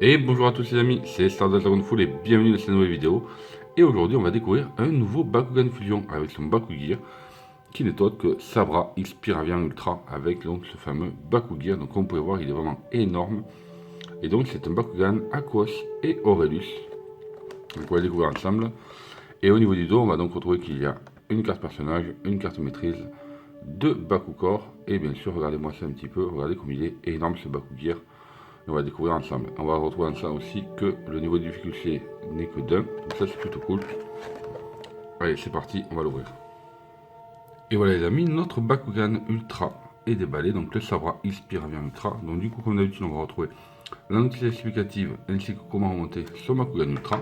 Et bonjour à tous les amis, c'est Stardust Dragonfall et bienvenue dans cette nouvelle vidéo. Et aujourd'hui on va découvrir un nouveau Bakugan Fusion avec son Bakugear qui n'est autre que Sabra X Piravian Ultra avec donc ce fameux Bakugear. Donc comme vous pouvez voir il est vraiment énorme. Et donc c'est un Bakugan Aquos et Aurelius. Donc on va le découvrir ensemble. Et au niveau du dos on va donc retrouver qu'il y a une carte personnage, une carte maîtrise, deux Bakugor et bien sûr regardez-moi ça un petit peu, regardez comme il est énorme ce Bakugear. On va découvrir ensemble. On va retrouver ensemble aussi que le niveau de difficulté n'est que d'un. Donc ça c'est plutôt cool. Allez c'est parti, on va l'ouvrir. Et voilà les amis, notre Bakugan Ultra est déballé. Donc le Sabra X Piravian Ultra. Donc du coup comme d'habitude on va retrouver la notice explicative ainsi que comment remonter son Bakugan Ultra.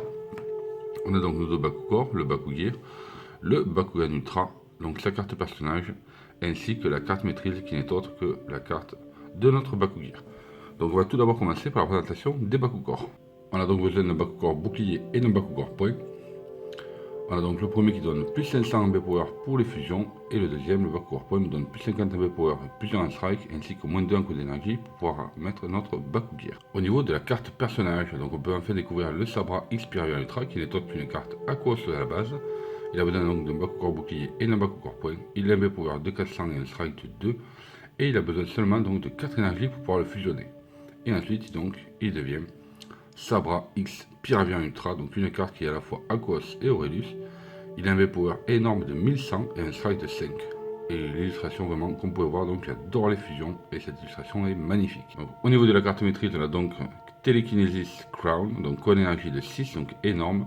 On a donc nos deux Bakugor, le Bakugear, le Bakugan Ultra, donc sa carte personnage, ainsi que la carte maîtrise qui n'est autre que la carte de notre Bakugear. Donc on va tout d'abord commencer par la présentation des Bakugor. On a donc besoin d'un Bakugor bouclier et d'un Bakugor point. On a donc le premier qui donne plus 500 en B-Power pour les fusions, et le deuxième, le Bakugor point, nous donne plus 50 en B-Power et plus 1 en Strike, ainsi que moins 2 en coup d'énergie pour pouvoir mettre notre Bakugear. Au niveau de la carte personnage, donc on peut enfin découvrir le Sabra X Piravian Ultra, qui n'est autre qu'une carte Aquos à la base. Il a besoin donc d'un Bakugor bouclier et d'un Bakugor point. Il a un B-Power de 400 et un Strike de 2, et il a besoin seulement donc de 4 énergies pour pouvoir le fusionner. Et ensuite, donc, il devient Sabra X Piravian Ultra, donc une carte qui est à la fois Aquos et Aurelius. Il a un V-Power énorme de 1100 et un strike de 5. Et l'illustration vraiment, comme vous pouvez voir, donc j'adore les fusions et cette illustration est magnifique. Donc, au niveau de la carte maîtrise, on a donc Telekinesis Crown, donc con énergie de 6, donc énorme.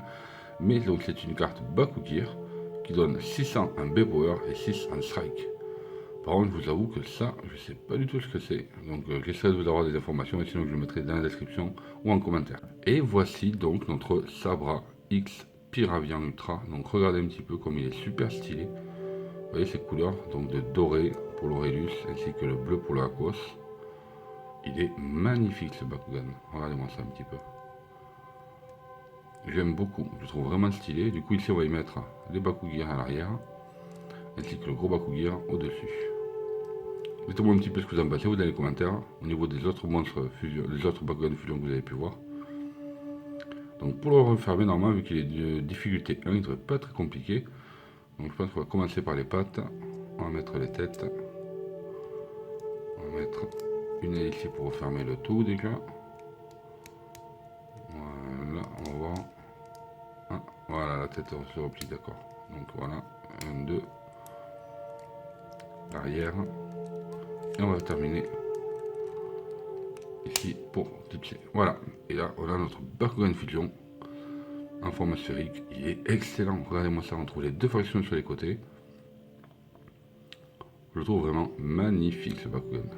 Mais donc c'est une carte Bakugear qui donne 600 en B-Power et 6 en strike. Par contre, je vous avoue que ça, je ne sais pas du tout ce que c'est. Donc, j'essaierai de vous avoir des informations, et sinon je le mettrai dans la description ou en commentaire. Et voici donc notre Sabra X Piravian Ultra. Donc, regardez un petit peu comme il est super stylé. Vous voyez ces couleurs, donc de doré pour l'Aurelius, ainsi que le bleu pour le Aquos. Il est magnifique ce Bakugan. Regardez-moi ça un petit peu. J'aime beaucoup, je le trouve vraiment stylé. Du coup, ici, on va y mettre les Bakugear à l'arrière, ainsi que le gros Bakugear au-dessus. Dites-moi un petit peu ce que vous en pensez, vous dans les commentaires, au niveau des autres monstres fusion, les autres Bakugan fusion que vous avez pu voir. Donc pour le refermer, normalement, vu qu'il est de difficulté 1, il ne devrait pas être très compliqué. Donc je pense qu'on va commencer par les pattes, on va mettre les têtes, on va mettre une aile ici pour refermer le tout déjà. Voilà, on va voir. Ah, voilà, la tête se replie, d'accord. Donc voilà, 1, 2, l'arrière. Et on va terminer ici pour clipser. Voilà, et là on a notre Bakugan Fusion en forme sphérique. Il est excellent, regardez-moi ça, on trouve les deux fractions sur les côtés. Je le trouve vraiment magnifique ce Bakugan.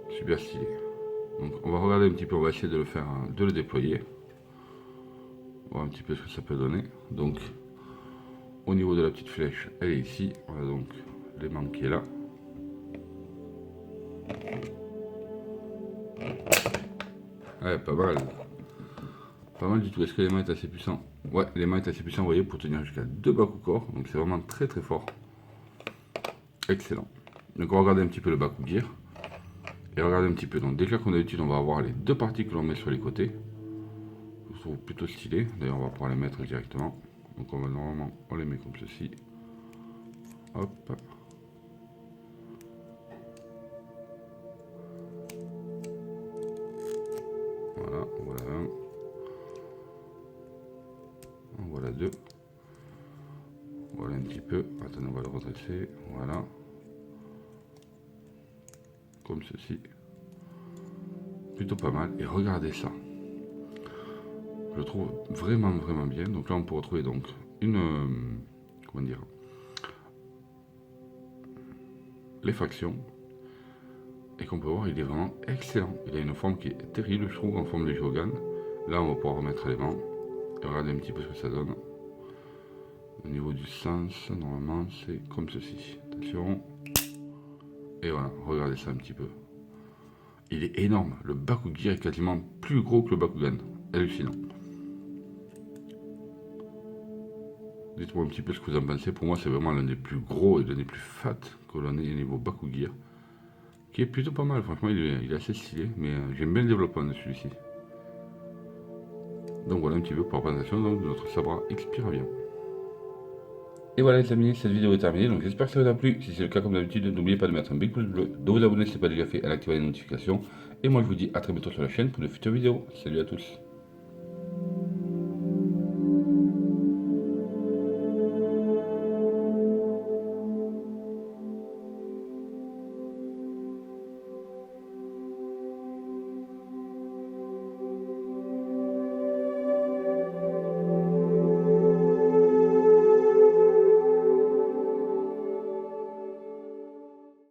Super stylé. Donc on va regarder un petit peu, on va essayer de le faire, de le déployer. Voir un petit peu ce que ça peut donner. Donc au niveau de la petite flèche, elle est ici. On a donc l'aimant qui est là. Ouais, pas mal. Pas mal du tout. Est-ce que l'aimant est assez puissant? Ouais, l'aimant est assez puissant, vous voyez, pour tenir jusqu'à 2 Bakugor. Donc c'est vraiment très très fort. Excellent. Donc on va regarder un petit peu le Bakugear. Et regardez un petit peu. Donc déjà qu'on a l'habitude, on va avoir les deux parties que l'on met sur les côtés. Je trouve plutôt stylé. D'ailleurs, on va pouvoir les mettre directement. Donc on va normalement, on les met comme ceci. Hop. Voilà, voilà un. Voilà deux. Voilà un petit peu. Attendez, on va le redresser. Voilà. Comme ceci. Plutôt pas mal. Et regardez ça. Je le trouve vraiment vraiment bien. Donc là on peut retrouver donc une comment dire, les factions, et qu'on peut voir il est vraiment excellent. Il a une forme qui est terrible, je trouve, en forme de Jogan. Là on va pouvoir remettre les mains et regarder un petit peu ce que ça donne. Au niveau du sens, normalement c'est comme ceci. Attention. Et voilà, regardez ça un petit peu. Il est énorme. Le Bakugear est quasiment plus gros que le Bakugan. Hallucinant. Dites-moi un petit peu ce que vous en pensez. Pour moi, c'est vraiment l'un des plus gros et l'un des plus fat que l'on ait au niveau Bakugear, qui qui est plutôt pas mal, franchement il est assez stylé, mais j'aime bien le développement de celui-ci. Donc voilà un petit peu pour la présentation donc, de notre sabre Xpiravian. Et voilà les amis, cette vidéo est terminée, donc j'espère que ça vous a plu. Si c'est le cas comme d'habitude, n'oubliez pas de mettre un big pouce bleu, de vous abonner si ce n'est pas déjà fait, et d'activer les notifications. Et moi je vous dis à très bientôt sur la chaîne pour de futures vidéos. Salut à tous.